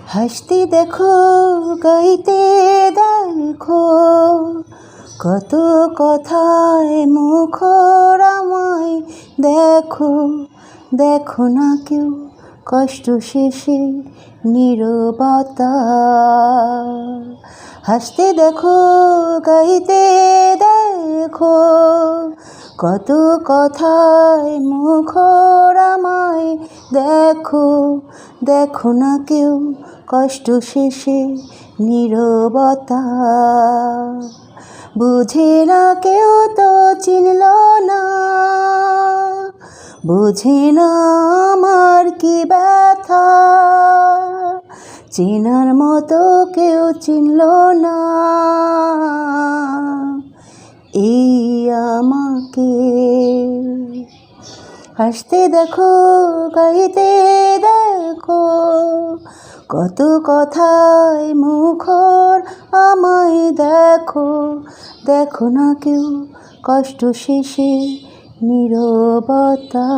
হাসতে দেখো, গাইতে দেখো, কত কথায় মুখর আমায় দেখো, দেখো না কেউ কষ্ট শেষে নীরবতা। হাসতে দেখো, গাইতে দেখো, কত কথায় মুখর আমায় দেখো, দেখো না কেউ কষ্ট শেষে নীরবতা। বুঝে না কেউ তো চিনল না, বুঝে না আমার কি ব্যথা, চেনার মতো কেউ চিনল না এই আমাকে। হাসতে দেখো, গাইতে দেখো, কত কথায় মুখর আমায় দেখো, দেখো না কেউ কষ্ট শেষে নীরবতা।